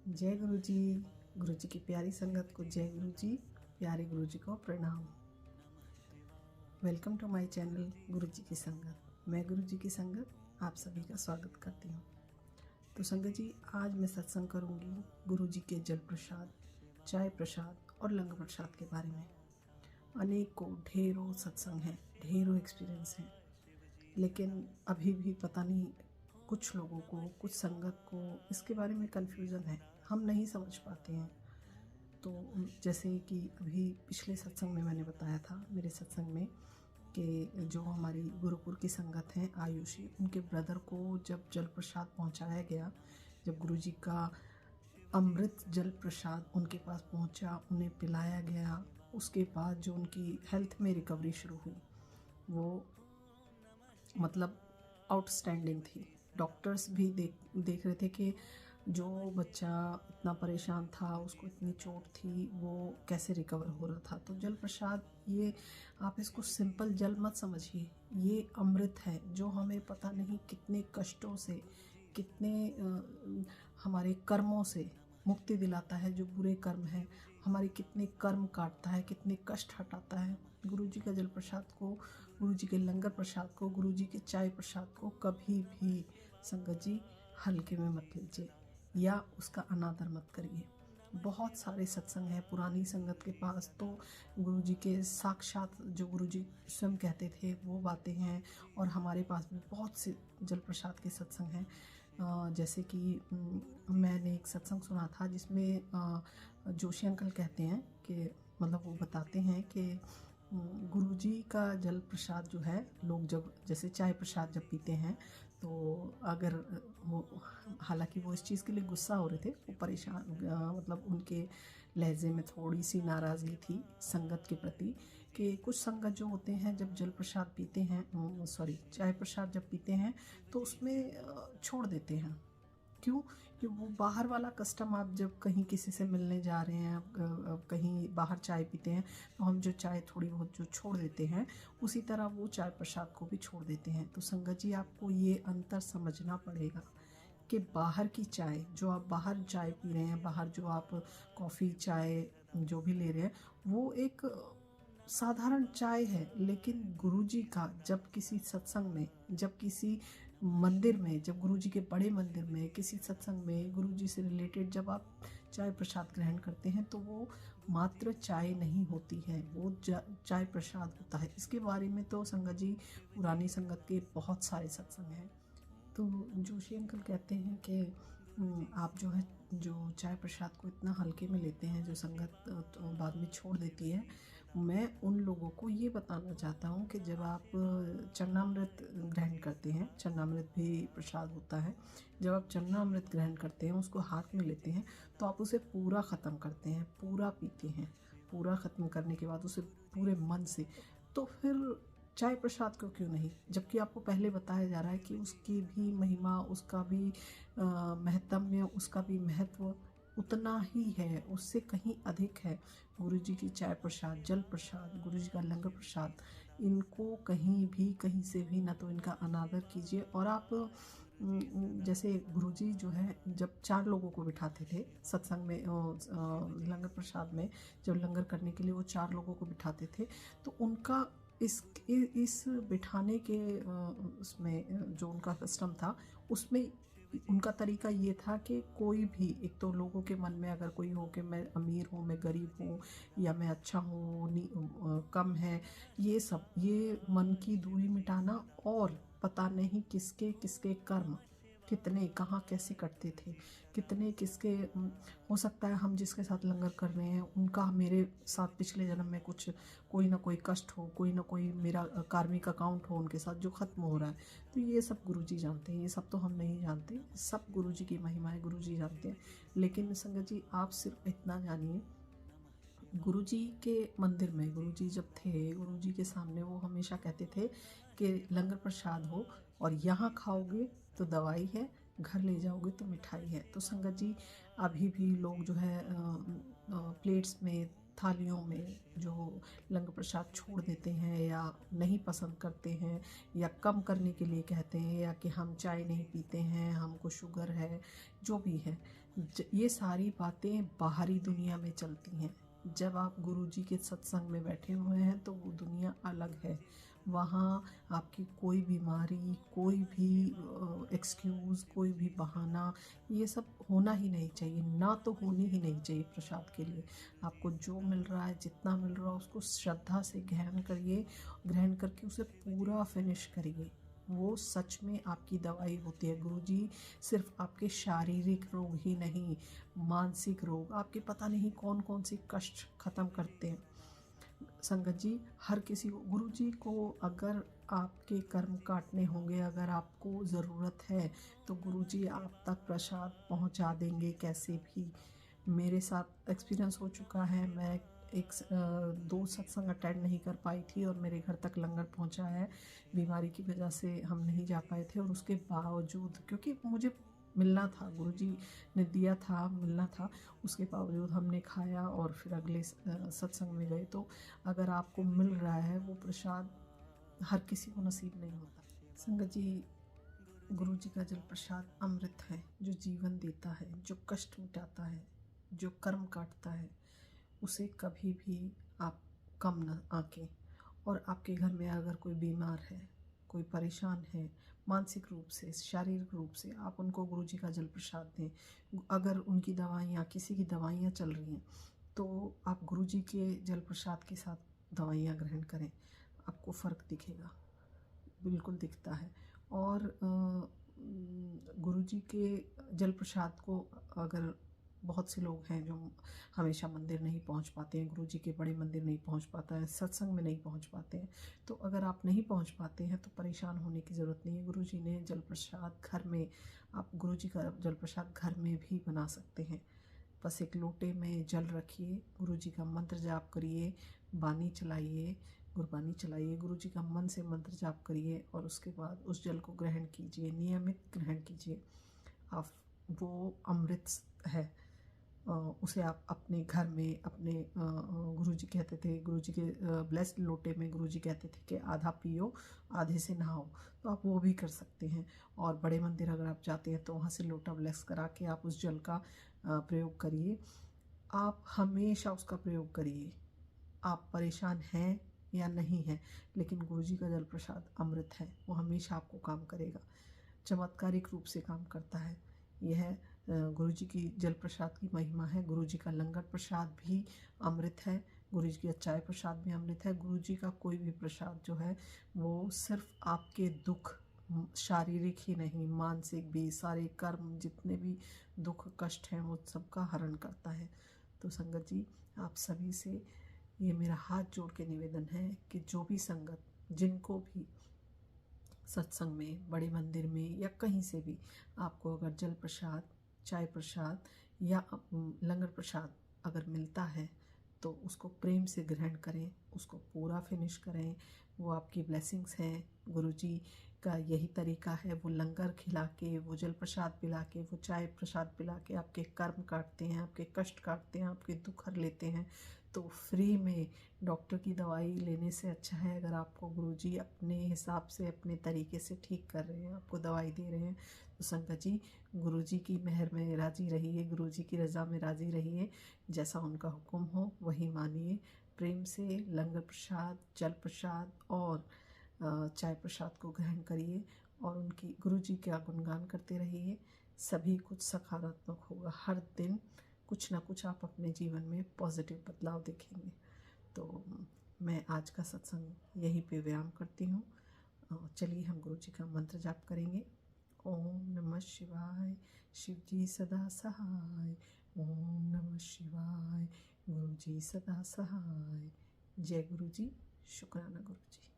जय गुरु जी। गुरु जी की प्यारी संगत को जय गुरु जी, प्यारे गुरु जी को प्रणाम। वेलकम टू माय चैनल गुरु जी की संगत। मैं गुरु जी की संगत आप सभी का स्वागत करती हूँ। तो संगत जी, आज मैं सत्संग करूँगी गुरु जी के जल प्रसाद, चाय प्रसाद और लंगर प्रसाद के बारे में। अनेकों ढेरों सत्संग हैं, ढेरों एक्सपीरियंस हैं, लेकिन अभी भी पता नहीं कुछ लोगों को, कुछ संगत को इसके बारे में कन्फ्यूज़न है, हम नहीं समझ पाते हैं। तो जैसे कि अभी पिछले सत्संग में मैंने बताया था, मेरे सत्संग में, कि जो हमारी गुरुपुर की संगत हैं आयुषी, उनके ब्रदर को जब जल प्रसाद पहुंचाया गया, जब गुरु जी का अमृत जल प्रसाद उनके पास पहुंचा, उन्हें पिलाया गया, उसके बाद जो उनकी हेल्थ में रिकवरी शुरू हुई वो मतलब आउटस्टैंडिंग थी। डॉक्टर्स भी देख रहे थे कि जो बच्चा इतना परेशान था, उसको इतनी चोट थी, वो कैसे रिकवर हो रहा था। तो जल प्रसाद, ये आप इसको सिंपल जल मत समझिए, ये अमृत है जो हमें पता नहीं कितने कष्टों से, कितने हमारे कर्मों से मुक्ति दिलाता है। जो बुरे कर्म हैं, हमारे कितने कर्म काटता है, कितने कष्ट हटाता है। गुरु जी का जल प्रसाद को, गुरु जी के लंगर प्रसाद को, गुरु जी के चाय प्रसाद को कभी भी संगत जी हल्के में मत लीजिए या उसका अनादर मत करिए। बहुत सारे सत्संग हैं पुरानी संगत के पास, तो गुरु जी के साक्षात जो गुरु जी स्वयं कहते थे वो बातें हैं, और हमारे पास भी बहुत से जल प्रसाद के सत्संग हैं। जैसे कि मैंने एक सत्संग सुना था जिसमें जोशी अंकल कहते हैं कि मतलब वो बताते हैं कि गुरु जी का जल प्रसाद जो है, लोग जब जैसे चाय प्रसाद जब पीते हैं तो अगर वो, हालांकि वो इस चीज़ के लिए गुस्सा हो रहे थे, वो परेशान, मतलब उनके लहजे में थोड़ी सी नाराज़गी थी संगत के प्रति, कि कुछ संगत जो होते हैं जब जल प्रसाद पीते हैं, चाय प्रसाद जब पीते हैं तो उसमें छोड़ देते हैं। क्यों? कि वो बाहर वाला कस्टम, आप जब कहीं किसी से मिलने जा रहे हैं, आप कहीं बाहर चाय पीते हैं, तो हम जो चाय थोड़ी बहुत जो छोड़ देते हैं, उसी तरह वो चाय प्रसाद को भी छोड़ देते हैं। तो संगत जी, आपको ये अंतर समझना पड़ेगा कि बाहर की चाय, जो आप बाहर चाय पी रहे हैं, बाहर जो आप कॉफ़ी चाय जो भी ले रहे हैं, वो एक साधारण चाय है। लेकिन गुरुजी का जब किसी सत्संग में, जब किसी मंदिर में, जब गुरुजी के बड़े मंदिर में किसी सत्संग में गुरुजी से रिलेटेड जब आप चाय प्रसाद ग्रहण करते हैं, तो वो मात्र चाय नहीं होती है, वो चाय प्रसाद होता है। इसके बारे में तो संगत जी पुरानी संगत के बहुत सारे सत्संग हैं। तो जोशी अंकल कहते हैं कि आप जो है, जो चाय प्रसाद को इतना हल्के में लेते हैं, जो संगत तो बाद में छोड़ देती है, मैं उन लोगों को ये बताना चाहता हूँ कि जब आप चरणामृत ग्रहण करते हैं, चरणामृत भी प्रसाद होता है, जब आप चरणामृत ग्रहण करते हैं, उसको हाथ में लेते हैं, तो आप उसे पूरा ख़त्म करते हैं, पूरा पीते हैं। पूरा ख़त्म करने के बाद उसे पूरे मन से, तो फिर चाय प्रसाद को क्यों नहीं? जबकि आपको पहले बताया जा रहा है कि उसकी भी महिमा, उसका भी महत्म्य, उसका भी महत्व उतना ही है, उससे कहीं अधिक है। गुरु जी की चाय प्रसाद, जल प्रसाद, गुरु जी का लंगर प्रसाद, इनको कहीं भी, कहीं से भी ना तो इनका अनादर कीजिए। और आप जैसे गुरु जी जो है, जब 4 लोगों को बिठाते थे सत्संग में, लंगर प्रसाद में जब लंगर करने के लिए वो 4 लोगों को बिठाते थे, तो उनका इस बिठाने के उसमें जो उनका सिस्टम था, उसमें उनका तरीका ये था कि कोई भी, एक तो लोगों के मन में अगर कोई हो कि मैं अमीर हूँ, मैं गरीब हूँ, या मैं अच्छा हूँ, कम है, ये सब, ये मन की दूरी मिटाना, और पता नहीं किसके किसके कर्म कितने कहाँ कैसे कटते थे, कितने किसके, हो सकता है हम जिसके साथ लंगर कर रहे हैं उनका मेरे साथ पिछले जन्म में कुछ, कोई ना कोई कष्ट हो, कोई ना कोई मेरा कार्मिक अकाउंट हो उनके साथ जो ख़त्म हो रहा है। तो ये सब गुरुजी जानते हैं, ये सब तो हम नहीं जानते, सब गुरुजी की महिमा है, गुरुजी जानते हैं। लेकिन संगत जी, आप सिर्फ इतना जानिए, गुरुजी के मंदिर में गुरुजी जब थे, गुरुजी के सामने वो हमेशा कहते थे कि लंगर प्रसाद हो, और यहाँ खाओगे तो दवाई है, घर ले जाओगे तो मिठाई है। तो संगत जी, अभी भी लोग जो है प्लेट्स में, थालियों में जो लंगर प्रसाद छोड़ देते हैं, या नहीं पसंद करते हैं, या कम करने के लिए कहते हैं, या कि हम चाय नहीं पीते हैं, हमको शुगर है, जो भी है। ये सारी बातें बाहरी दुनिया में चलती हैं। जब आप गुरुजी के सत्संग में बैठे हुए हैं तो वो दुनिया अलग है। वहाँ आपकी कोई बीमारी, कोई भी एक्सक्यूज़, कोई भी बहाना, ये सब होना ही नहीं चाहिए, ना तो होनी ही नहीं चाहिए प्रसाद के लिए। आपको जो मिल रहा है, जितना मिल रहा है, उसको श्रद्धा से ग्रहण करिए, ग्रहण करके उसे पूरा फिनिश करिए। वो सच में आपकी दवाई होती है। गुरुजी सिर्फ आपके शारीरिक रोग ही नहीं, मानसिक रोग, आपके पता नहीं कौन कौन से कष्ट ख़त्म करते हैं। संगत जी, हर किसी को गुरुजी को अगर आपके कर्म काटने होंगे, अगर आपको ज़रूरत है तो गुरुजी आप तक प्रसाद पहुंचा देंगे कैसे भी। मेरे साथ एक्सपीरियंस हो चुका है। मैं एक 2 सत्संग अटेंड नहीं कर पाई थी और मेरे घर तक लंगर पहुंचा है। बीमारी की वजह से हम नहीं जा पाए थे और उसके बावजूद, क्योंकि मुझे मिलना था, गुरुजी ने दिया था, मिलना था, उसके बावजूद हमने खाया और फिर अगले सत्संग में गए। तो अगर आपको मिल रहा है वो प्रसाद, हर किसी को नसीब नहीं होता। संगत जी, गुरु जी का जल प्रसाद अमृत है, जो जीवन देता है, जो कष्ट मिटाता है, जो कर्म काटता है। उसे कभी भी आप कम न आंकें। और आपके घर में अगर कोई बीमार है, कोई परेशान है, मानसिक रूप से, शारीरिक रूप से, आप उनको गुरु जी का जल प्रसाद दें। अगर उनकी दवाइयाँ, किसी की दवाइयाँ चल रही हैं तो आप गुरु जी के जल प्रसाद के साथ दवाइयाँ ग्रहण करें, आपको फ़र्क दिखेगा, बिल्कुल दिखता है। और गुरुजी के जल प्रसाद को, अगर बहुत से लोग हैं जो हमेशा मंदिर नहीं पहुंच पाते हैं, गुरुजी के बड़े मंदिर नहीं पहुंच पाता है, सत्संग में नहीं पहुंच पाते हैं, तो अगर आप नहीं पहुंच पाते हैं तो परेशान होने की ज़रूरत नहीं है। गुरुजी ने जल प्रसाद घर में, आप गुरुजी का जल प्रसाद घर में भी बना सकते हैं। बस एक लोटे में जल रखिए, गुरुजी का मंत्र जाप करिए, बानी चलाइए, गुरबानी चलाइए, गुरु जी का मन से मंत्र जाप करिए और उसके बाद उस जल को ग्रहण कीजिए, नियमित ग्रहण कीजिए। आप, वो अमृत है। उसे आप अपने घर में, अपने गुरु जी कहते थे, गुरु जी के ब्लेस्ड लोटे में गुरु जी कहते थे कि आधा पियो, आधे से नहाओ, तो आप वो भी कर सकते हैं। और बड़े मंदिर अगर आप जाते हैं तो वहाँ से लोटा ब्लेस करा के आप उस जल का प्रयोग करिए। आप हमेशा उसका प्रयोग करिए। आप परेशान हैं या नहीं है, लेकिन गुरुजी का जल प्रसाद अमृत है, वो हमेशा आपको काम करेगा, चमत्कारिक रूप से काम करता है। यह गुरुजी की जल प्रसाद की महिमा है। गुरुजी का लंगर प्रसाद भी अमृत है, गुरुजी की चाय प्रसाद भी अमृत है। गुरुजी का कोई भी प्रसाद जो है वो सिर्फ आपके दुख, शारीरिक ही नहीं, मानसिक भी, सारे कर्म, जितने भी दुख कष्ट हैं वो सबका हरण करता है। तो संगत जी, आप सभी से ये मेरा हाथ जोड़ के निवेदन है कि जो भी संगत, जिनको भी सत्संग में, बड़े मंदिर में या कहीं से भी आपको अगर जल प्रसाद, चाय प्रसाद या लंगर प्रसाद अगर मिलता है तो उसको प्रेम से ग्रहण करें, उसको पूरा फिनिश करें। वो आपकी ब्लेसिंग्स हैं। गुरुजी का यही तरीका है, वो लंगर खिला के, वो जल प्रसाद पिला के, वो चाय प्रसाद पिला के आपके कर्म काटते हैं, आपके कष्ट काटते हैं, आपके दुख हर लेते हैं। तो फ्री में डॉक्टर की दवाई लेने से अच्छा है अगर आपको गुरुजी अपने हिसाब से, अपने तरीके से ठीक कर रहे हैं, आपको दवाई दे रहे हैं, तो संगत जी गुरुजी की मेहर में राज़ी रहिए, गुरुजी की रज़ा में राज़ी रहिए। जैसा उनका हुक्म हो वही मानिए। प्रेम से लंगर प्रसाद, जल प्रसाद और चाय प्रसाद को ग्रहण करिए और उनकी, गुरुजी का गुणगान करते रहिए। सभी कुछ सकारात्मक होगा। हर दिन कुछ ना कुछ आप अपने जीवन में पॉजिटिव बदलाव देखेंगे। तो मैं आज का सत्संग यहीं पे विराम करती हूँ। चलिए हम गुरु जी का मंत्र जाप करेंगे। ओम नमः शिवाय, शिव जी सदा सहाय। ओम नमः शिवाय, गुरु जी सदा सहाय। जय गुरु जी। शुक्राना गुरु जी।